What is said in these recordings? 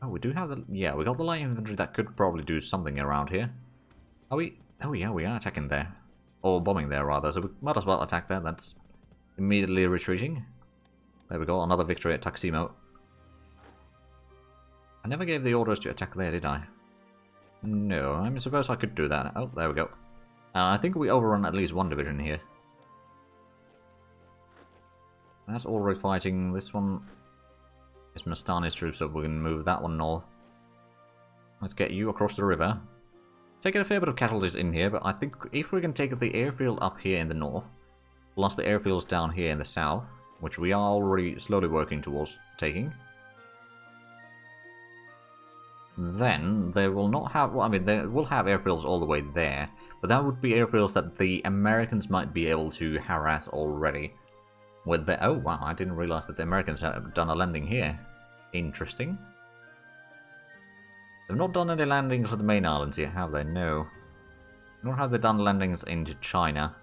Oh, we do have the... Yeah, we got the light infantry that could probably do something around here. Are we... Oh yeah, we are attacking there. Or bombing there, rather, so we might as well attack there. That's immediately retreating. There we go, another victory at Taximo. I never gave the orders to attack there, did I? No, I suppose I could do that. Oh, there we go. I think we overrun at least one division here. That's already fighting. This one is Mastani's troops, so we can move that one north. Let's get you across the river. Taking a fair bit of casualties in here, but I think if we can take the airfield up here in the north, plus the airfields down here in the south, which we are already slowly working towards taking, then they will not have... Well, I mean, they will have airfields all the way there, but that would be airfields that the Americans might be able to harass already. With the... Oh, wow, I didn't realize that the Americans have done a landing here. Interesting. They've not done any landings on the main islands yet, have they? No. Nor have they done landings into China.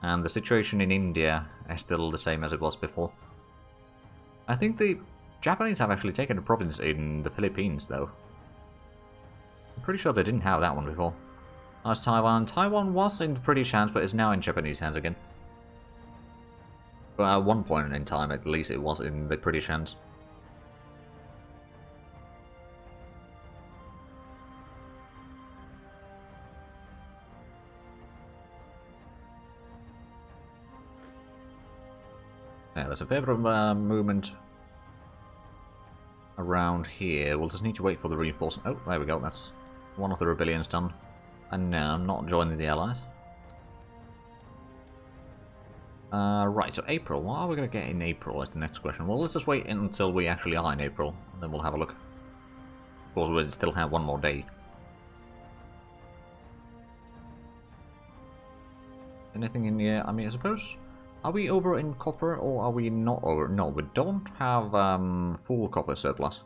And the situation in India is still the same as it was before. I think the Japanese have actually taken a province in the Philippines, though. I'm pretty sure they didn't have that one before. That's Taiwan. Taiwan was in British hands, but is now in Japanese hands again. But at one point in time, at least, it was in the British hands. Yeah, there's a fair bit of movement around here. We'll just need to wait for the reinforcement. Oh, there we go. That's one of the rebellions done. And no, I'm not joining the Allies. Right, so April. What are we going to get in April is the next question. Well, let's just wait until we actually are in April, and then we'll have a look. Of course, we'll still have one more day. Anything in here? I mean, I suppose... Are we over in copper, or are we not over? No, we don't have full copper surplus.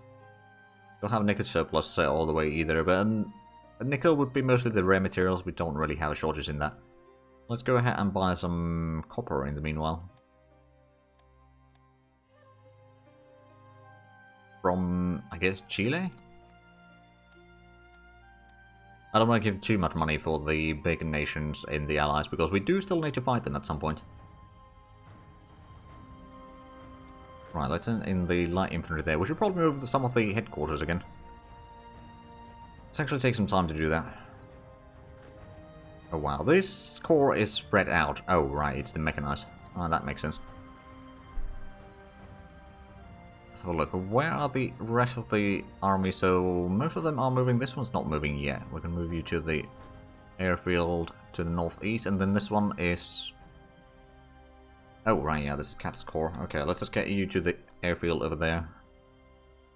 Don't have nickel surplus all the way either, but nickel would be mostly the rare materials. We don't really have a shortage in that. Let's go ahead and buy some copper in the meanwhile. From, I guess, Chile? I don't want to give too much money for the big nations in the Allies, because we do still need to fight them at some point. Right, let's in the light infantry there. We should probably move to some of the headquarters again. Let's actually take some time to do that. Oh wow, this corps is spread out. Oh right, it's the mechanized. Oh, that makes sense. Let's have a look. Where are the rest of the army? So most of them are moving. This one's not moving yet. We can move you to the airfield to the northeast, and then this one is... Oh, right, yeah, this is Cat's Corps. Okay, let's just get you to the airfield over there.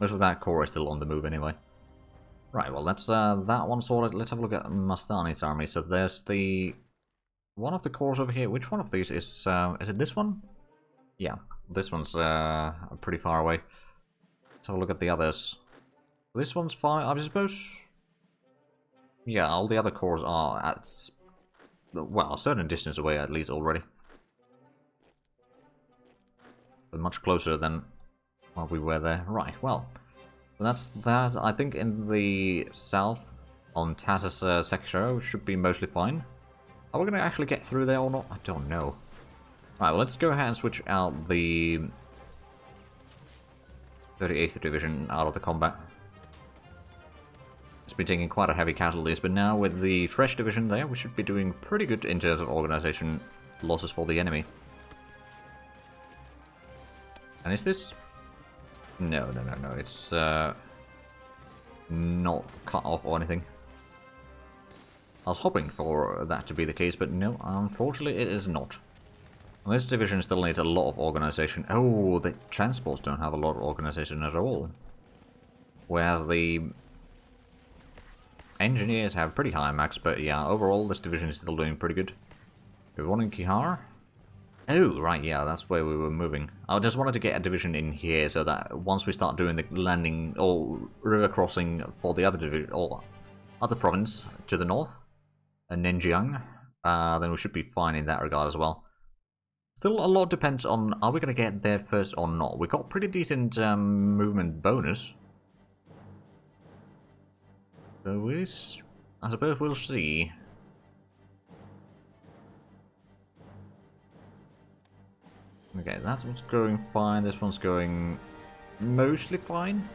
Most of that corps is still on the move anyway. Right, well, that's that one sorted. Let's have a look at Mastani's army. So there's the... one of the corps over here. Which one of these is it this one? Yeah, this one's pretty far away. Let's have a look at the others. This one's fine, I suppose. Yeah, all the other corps are at... well, a certain distance away at least already. But much closer than while we were there. Right, well, that's that. I think in the south, on Taz's sector, should be mostly fine. Are we going to actually get through there or not? I don't know. Right, well, let's go ahead and switch out the 38th Division out of the combat. It's been taking quite a heavy casualties, but now with the fresh division there, we should be doing pretty good in terms of organization losses for the enemy. And is this... No, it's not cut off or anything. I was hoping for that to be the case, but no, unfortunately it is not. And this division still needs a lot of organization. Oh, the transports don't have a lot of organization at all. Whereas the engineers have pretty high max, but yeah, overall this division is still doing pretty good. We want in Kihar. Oh, right, yeah, that's where we were moving. I just wanted to get a division in here so that once we start doing the landing or river crossing for the other division or other province to the north, Nenjiang, then we should be fine in that regard as well. Still, a lot depends on are we going to get there first or not. We got pretty decent movement bonus. So I suppose we'll see. Okay, that one's going fine, this one's going mostly fine.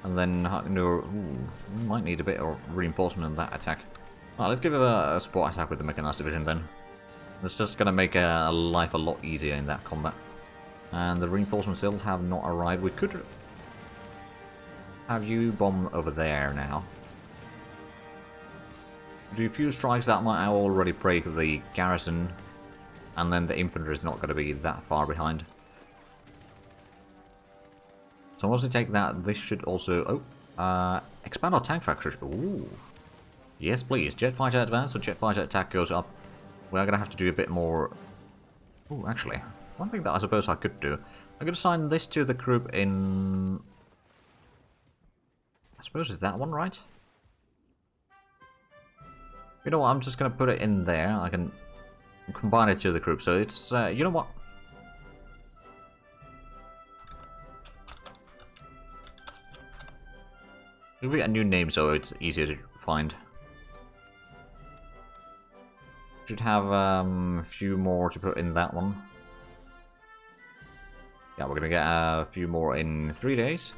And then, we might need a bit of reinforcement in that attack. Alright, let's give it a support attack with the Mechanized Division then. It's just gonna make life a lot easier in that combat. And the reinforcements still have not arrived. We could have you bomb over there now. Do a few strikes that might already break the garrison, and then the infantry is not going to be that far behind. So once we take that, this should also expand our tank factories. Ooh, yes, please. Jet fighter advance, so jet fighter attack goes up. We are going to have to do a bit more. Ooh, actually, one thing that I suppose I could do, I could assign this to the group in. I suppose it's that one, right? You know what, I'm just going to put it in there. I can combine it to the group. So it's, you know what? Give it a new name so it's easier to find. Should have a few more to put in that one. Yeah, we're going to get a few more in 3 days.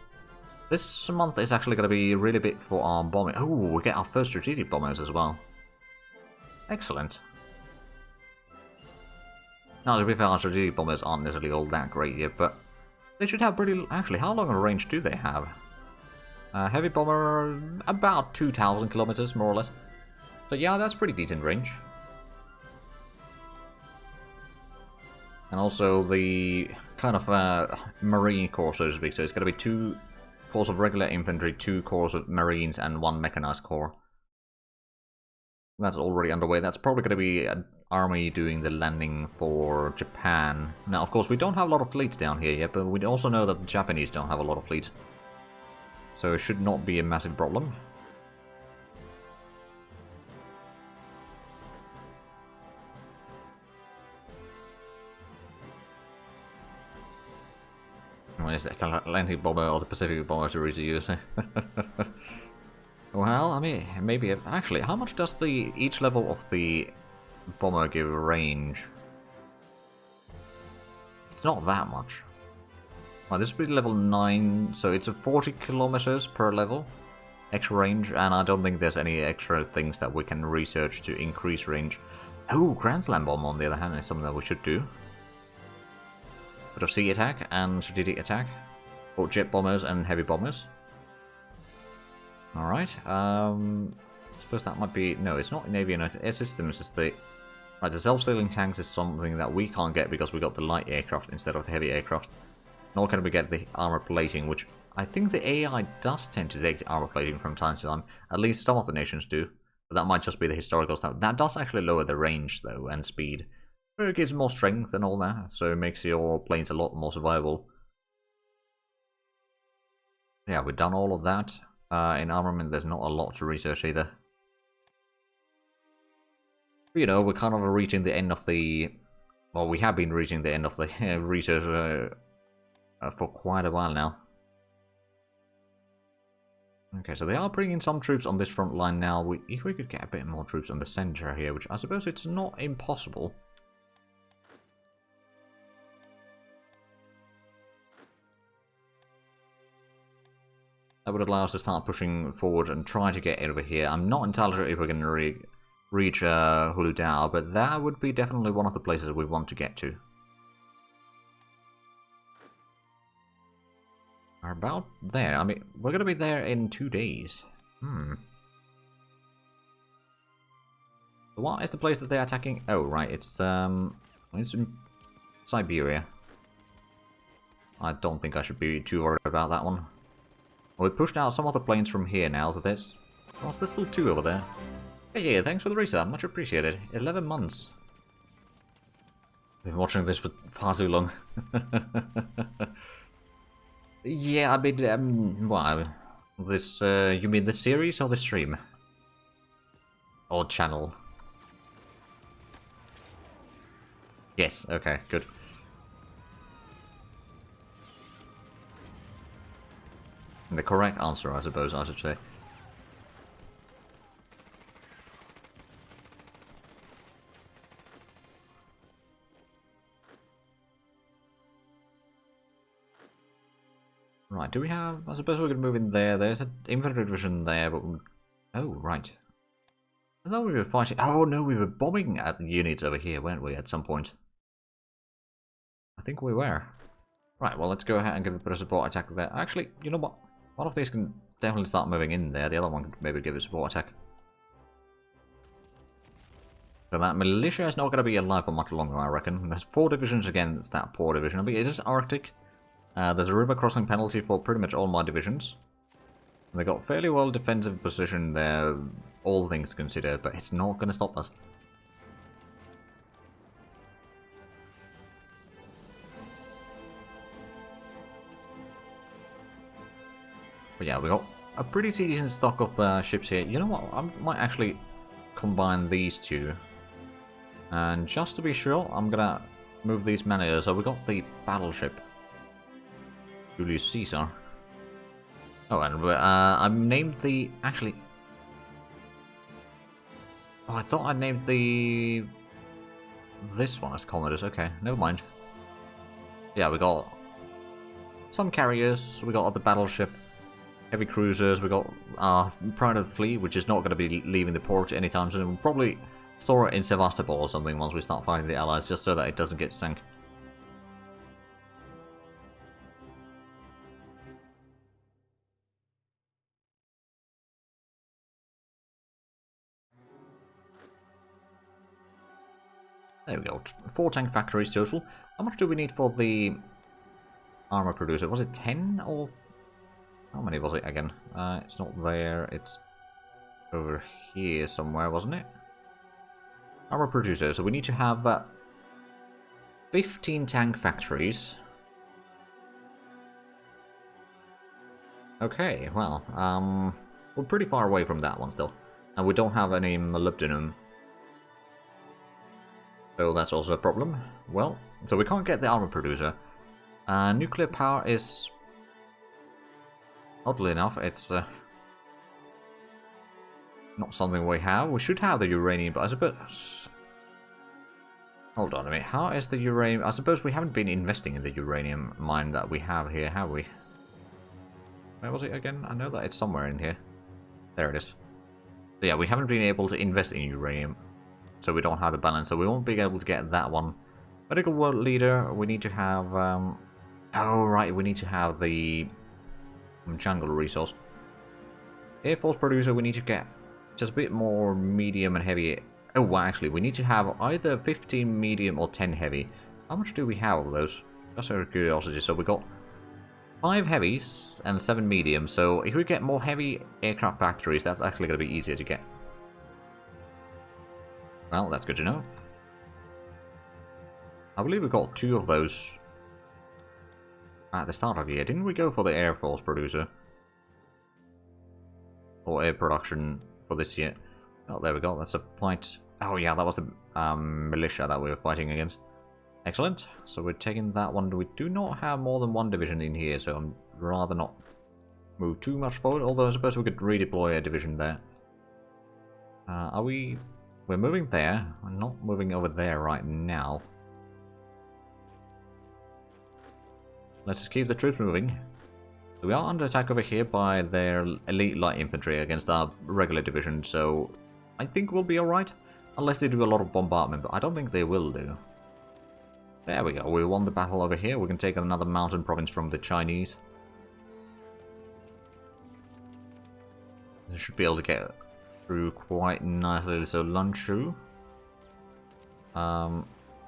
This month is actually going to be really big for our bombing. Oh, we get our first strategic bombers as well. Excellent. Now, to be fair, our strategic bombers aren't necessarily all that great yet, but they should have pretty... Actually, how long a range do they have? Heavy bomber, about 2,000 kilometers, more or less. So yeah, that's pretty decent range. And also the kind of marine corps, so to speak. So it's going to be 2 corps of regular infantry, 2 corps of marines, and 1 mechanized corps. That's already underway. That's probably going to be an army doing the landing for Japan. Now, of course, we don't have a lot of fleets down here yet, but we also know that the Japanese don't have a lot of fleets. So it should not be a massive problem. Well, is the Atlantic bomber or the Pacific bomber to really use? Well, I mean, maybe... Actually, how much does each level of the bomber give range? It's not that much. Well, this would be level 9, so it's a 40 kilometers per level extra range, and I don't think there's any extra things that we can research to increase range. Oh, Grand Slam Bomb, on the other hand, is something that we should do. Bit of sea attack and strategic attack, both jet bombers and heavy bombers. Alright, I suppose that might be... No, it's not Navy and Air Systems, it's the... Right, the self-sailing tanks is something that we can't get because we got the light aircraft instead of the heavy aircraft. Nor can we get the armor plating, which I think the AI does tend to take the armor plating from time to time. At least some of the nations do. But that might just be the historical stuff. That does actually lower the range, though, and speed. It gives more strength and all that, so it makes your planes a lot more survivable. Yeah, we've done all of that. In armament, there's not a lot to research either. But, you know, we're kind of reaching the end of the... Well, we have been reaching the end of the research for quite a while now. Okay, so they are bringing some troops on this front line now. If we could get a bit more troops on the center here, which I suppose it's not impossible. That would allow us to start pushing forward and try to get over here. I'm not entirely sure if we're going to reach Huludao, but that would be definitely one of the places we want to get to. We're about there. I mean, we're going to be there in 2 days. What is the place that they're attacking? Oh, right, it's in Siberia. I don't think I should be too worried about that one. Well, we pushed out some of the planes from here now, so there's still 2 over there. Hey, yeah, thanks for the resub, much appreciated. 11 months. I've been watching this for far too long. Yeah, I mean, wow. This, you mean the series or the stream? Or channel? Yes, okay, good. The correct answer, I suppose I should say. Right, do we have... I suppose we could move in there. There's an infantry division there, but... Oh, right. I thought we were fighting... Oh, no, we were bombing at units over here, weren't we, at some point? I think we were. Right, well, let's go ahead and give a bit of support attack there. Actually, you know what? One of these can definitely start moving in there. The other one could maybe give a support attack. So that militia is not going to be alive for much longer, I reckon. There's 4 divisions against that poor division. I mean, it is Arctic. There's a river crossing penalty for pretty much all my divisions. They got fairly well defensive position there, all things considered, but it's not going to stop us. But yeah, we got a pretty decent stock of ships here. You know what? I might actually combine these two. And just to be sure, I'm going to move these men here. So we got the battleship Julius Caesar. Oh, and I named the... Actually... Oh, I thought I named the... This one as Commodus. Okay, never mind. Yeah, we got some carriers, we got the battleship, heavy cruisers, we got our Pride of the Fleet, which is not going to be leaving the port anytime soon. We'll probably store it in Sevastopol or something once we start fighting the Allies, just so that it doesn't get sunk. There we go, 4 tank factories total. How much do we need for the armor producer? Was it 10 or... How many was it again? It's not there, it's over here somewhere, wasn't it? Armor producer, so we need to have 15 tank factories. Okay, well, we're pretty far away from that one still. And we don't have any molybdenum. So that's also a problem. Well, so we can't get the armor producer. Nuclear power is... Oddly enough, it's not something we have. We should have the uranium, but I suppose... Hold on a minute. How is the uranium... I suppose we haven't been investing in the uranium mine that we have here, have we? Where was it again? I know that it's somewhere in here. There it is. So yeah, we haven't been able to invest in uranium. So we don't have the balance, so we won't be able to get that one. Medical world leader, we need to have... Oh, right, we need to have the... jungle resource. Air Force producer, we need to get just a bit more medium and heavy. Oh, well, actually, we need to have either 15 medium or 10 heavy. How much do we have of those? Just out of curiosity. So we got 5 heavies and 7 medium. So if we get more heavy aircraft factories, that's actually going to be easier to get. Well, that's good to know. I believe we got 2 of those at the start of the year. Didn't we go for the Air Force producer? Or air production for this year? Oh, there we go. That's a fight. Oh, yeah, that was the militia that we were fighting against. Excellent. So we're taking that one. We do not have more than 1 division in here, so I'm rather not move too much forward. Although I suppose we could redeploy a division there. Are we... We're moving there. We're not moving over there right now. Let's just keep the troops moving. We are under attack over here by their elite light infantry against our regular division, so I think we'll be alright. Unless they do a lot of bombardment, but I don't think they will do. There we go, we won the battle over here. We can take another mountain province from the Chinese. They should be able to get through quite nicely. So Lanzhou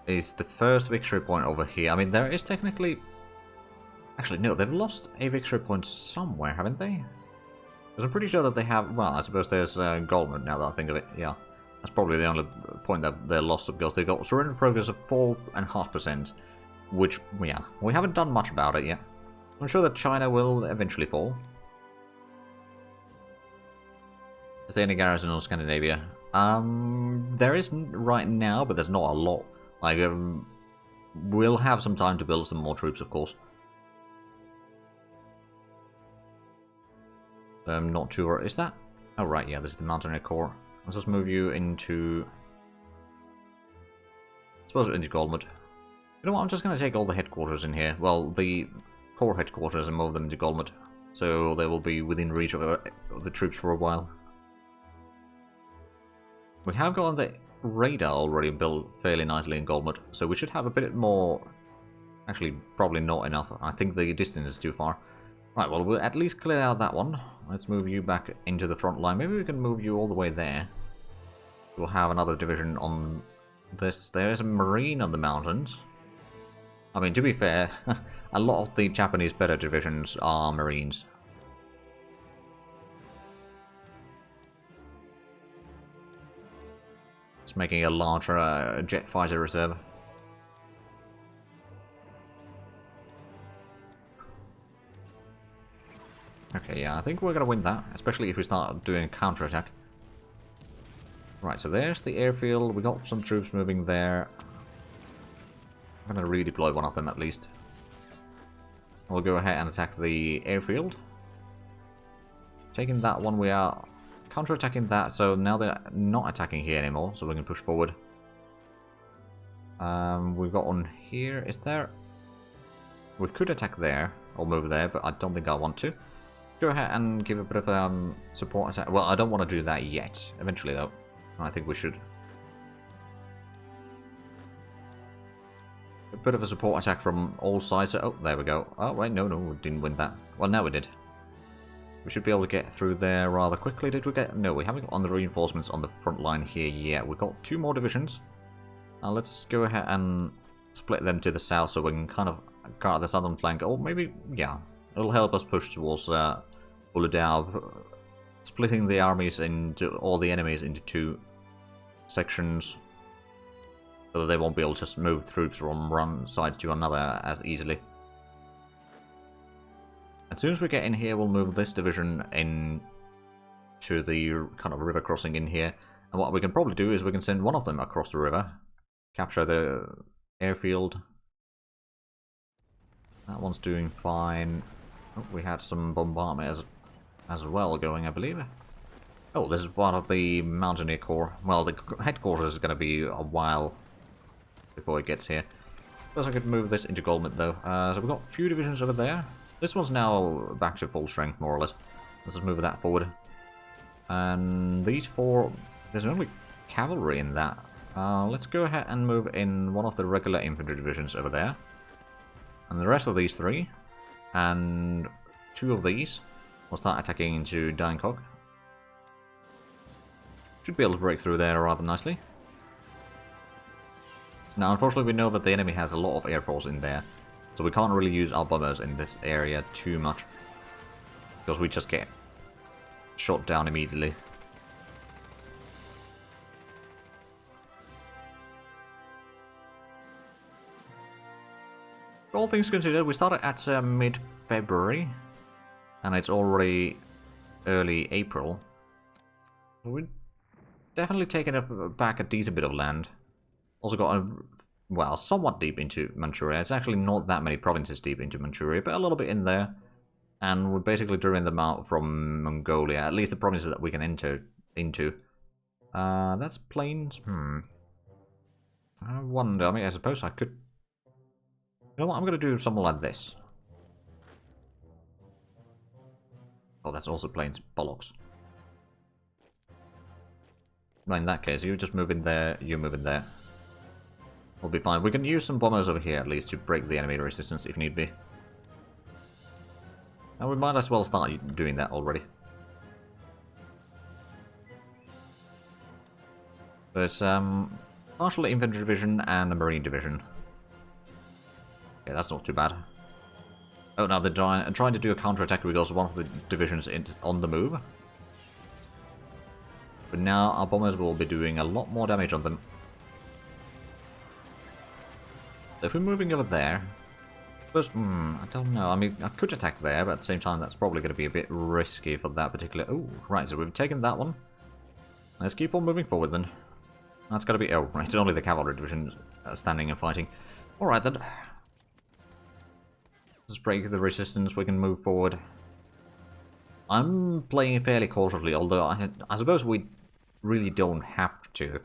is the first victory point over here. I mean, there is technically... Actually, no, they've lost a victory point somewhere, haven't they? Because I'm pretty sure that they have... Well, I suppose there's Goldman now that I think of it. Yeah, that's probably the only point that they're lost, because they've got surrender progress of 4.5%. Which, yeah, we haven't done much about it yet. I'm sure that China will eventually fall. Is there any garrison in Scandinavia? There isn't right now, but there's not a lot. Like, we'll have some time to build some more troops, of course. I'm not sure. Is that... Oh, right, yeah, this is the Mountaineer Corps. Let's just move you into... I suppose into Goldmud. You know what, I'm just going to take all the headquarters in here. Well, the core headquarters and move them to Golmud. So they will be within reach of the troops for a while. We have got the radar already built fairly nicely in Golmud, so we should have a bit more... Actually, probably not enough. I think the distance is too far. Right, well, we'll at least clear out that one. Let's move you back into the front line. Maybe we can move you all the way there. We'll have another division on this. There's a marine on the mountains. I mean, to be fair, a lot of the Japanese better divisions are marines. It's making a larger jet fighter reserve. Okay, yeah, I think we're going to win that, especially if we start doing a counterattack. Right, so there's the airfield. We got some troops moving there. I'm going to redeploy one of them at least. We'll go ahead and attack the airfield. Taking that one, we are counterattacking that, so now they're not attacking here anymore, so we can push forward. We've got one here. Is there... We could attack there, or move there, but I don't think I want to. Go ahead and give a bit of support attack. Well, I don't want to do that yet. Eventually, though, I think we should. A bit of a support attack from all sides. Oh, there we go. Oh, wait, no, we didn't win that. Well, now we did. We should be able to get through there rather quickly. Did we get... No, we haven't got the reinforcements on the front line here yet. We've got 2 more divisions. Let's go ahead and split them to the south so we can kind of guard the southern flank. Or maybe, yeah, it'll help us push towards Uludao, splitting the armies into all the enemies into 2 sections, so that they won't be able to just move troops from one side to another as easily. As soon as we get in here, we'll move this division in to the kind of river crossing in here. And what we can probably do is we can send one of them across the river, capture the airfield. That one's doing fine. Oh, we had some bombardment as well going, I believe. Oh, this is part of the Mountaineer Corps. Well, the headquarters is going to be a while before it gets here. Suppose I could move this into Golmud, though. So we've got a few divisions over there. This one's now back to full strength, more or less. Let's just move that forward. And these 4... There's only cavalry in that. Let's go ahead and move in one of the regular infantry divisions over there. And the rest of these 3. And 2 of these will start attacking into Bangkok. Should be able to break through there rather nicely. Now, unfortunately, we know that the enemy has a lot of air force in there, so we can't really use our bombers in this area too much, because we just get shot down immediately. All things considered, we started at mid-February, and it's already early April. We've definitely taken back a decent bit of land. Also got, well, somewhat deep into Manchuria. It's actually not that many provinces deep into Manchuria, but a little bit in there. And we're basically driven them out from Mongolia, at least the provinces that we can enter into. That's plains. I wonder, I mean, I suppose I could... You know what, I'm going to do something like this. Oh, that's also plains. Bollocks. Well, in that case, you just move in there, you move in there. We'll be fine. We can use some bombers over here, at least, to break the enemy resistance if need be. And we might as well start doing that already. There's partial infantry division and a marine division. Yeah, that's not too bad. Oh, now they're trying to do a counterattack because one of the divisions is on the move. But now our bombers will be doing a lot more damage on them. If we're moving over there, first, I don't know. I mean, I could attack there, but at the same time, that's probably going to be a bit risky for that particular... Oh, right, so we've taken that one. Let's keep on moving forward then. That's got to be... Oh, right, it's only the cavalry division standing and fighting. Alright then. Let's break the resistance, we can move forward. I'm playing fairly cautiously, although I suppose we really don't have to.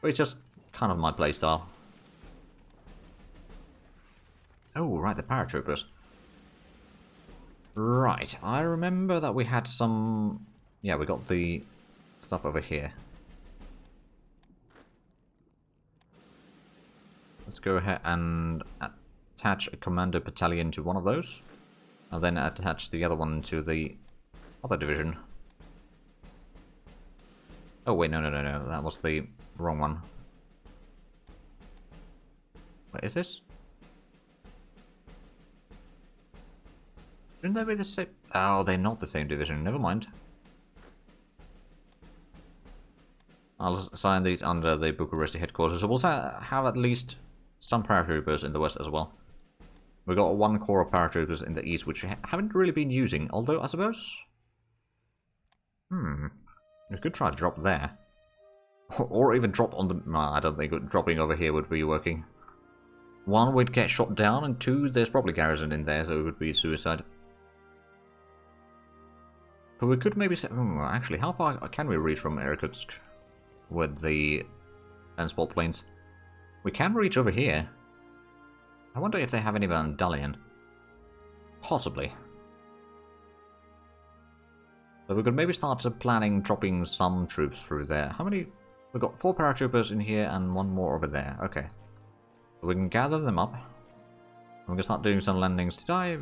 But it's just kind of my playstyle. Oh, right, the paratroopers. Right, I remember that we had some... Yeah, we got the stuff over here. Let's go ahead and attach a commando battalion to one of those. And then attach the other one to the other division. Oh wait, no, that was the wrong one. What is this? Shouldn't they be the same? Oh, they're not the same division, never mind. I'll assign these under the Bucharest headquarters, so we'll have at least some paratroopers in the west as well. We've got one corps of paratroopers in the east, which we haven't really been using, although I suppose... We could try to drop there. Or even drop on the... No, I don't think dropping over here would be working. One, we'd get shot down, and two, there's probably garrison in there, so it would be suicide. But we could maybe say... actually, how far can we reach from Irkutsk with the transport planes? We can reach over here. I wonder if they have any Vandalion. Possibly. So we could maybe start planning dropping some troops through there. How many? We've got 4 paratroopers in here and 1 more over there. Okay. So we can gather them up. We can start doing some landings. Did I...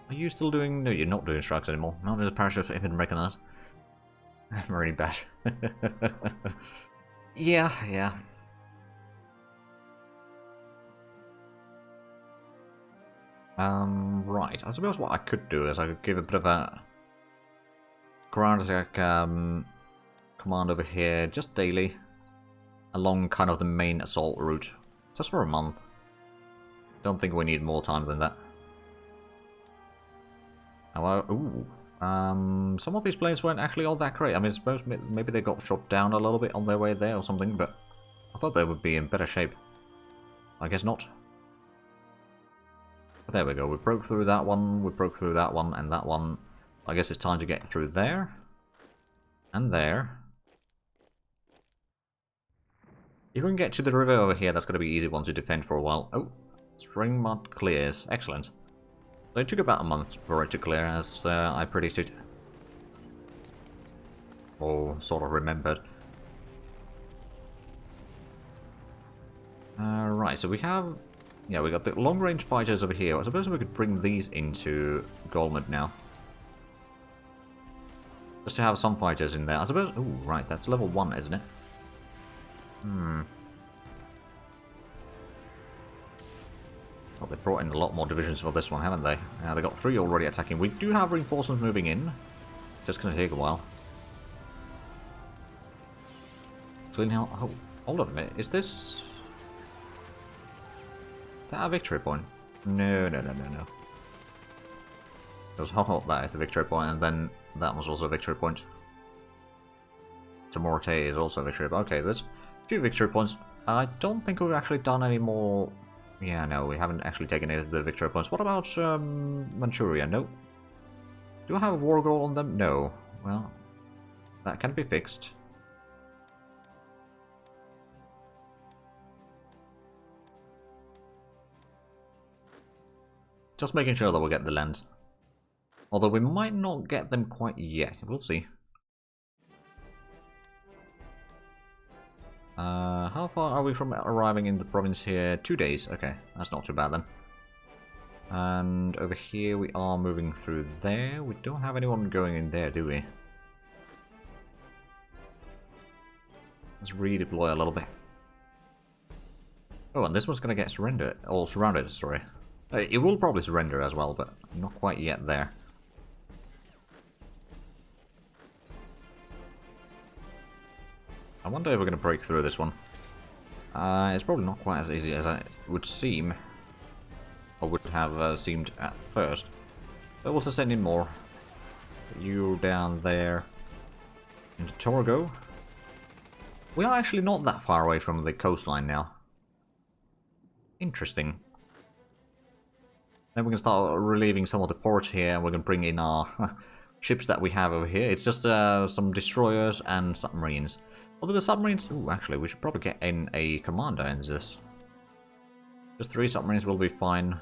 Are you still doing... No, you're not doing strikes anymore. Not as parachutes even recognize. I'm really bad. Yeah. Right. I suppose what I could do is I could give a bit of a ground attack command over here, just daily, along kind of the main assault route, just for a month. Don't think we need more time than that. However, some of these planes weren't actually all that great. I mean, I suppose maybe they got shot down a little bit on their way there or something, but I thought they would be in better shape. I guess not. But there we go, we broke through that one, and that one. I guess it's time to get through there. And there. If we can get to the river over here, that's going to be an easy one to defend for a while. Oh, string mud clears. Excellent. So it took about a month for it to clear, as I predicted. Or sort of remembered. Right, so we have... Yeah, we got the long-range fighters over here. I suppose we could bring these into Golmud now. Just to have some fighters in there. I suppose... Oh, right, that's level 1, isn't it? Well, they brought in a lot more divisions for this one, haven't they? They got 3 already attacking. We do have reinforcements moving in. Just gonna take a while. So now... Oh, hold on a minute. Is this... Is that a victory point? No. It was that is the victory point, and then that was also a victory point. Tomorte is also a victory point. Okay, there's 2 victory points. I don't think we've actually done any more... Yeah, no, we haven't actually taken any of the victory points. What about Manchuria? No. Do I have a war goal on them? No. Well, that can be fixed. Just making sure that we'll get the lands. Although we might not get them quite yet. We'll see. How far are we from arriving in the province here? 2 days. Okay, that's not too bad then. And over here we are moving through there. We don't have anyone going in there, do we? Let's redeploy a little bit. Oh, and this one's going to get surrendered. Or surrounded, sorry. It will probably surrender as well, but not quite yet there. I wonder if we're going to break through this one. It's probably not quite as easy as it would seem. Or would have seemed at first. But we'll send in more. You down there. Into Torgo. We are actually not that far away from the coastline now. Interesting. Then we can start relieving some of the ports here, and we can bring in our ships that we have over here. It's just some destroyers and submarines. Although the submarines... Ooh, actually, we should probably get in a commander into this. Just 3 submarines will be fine.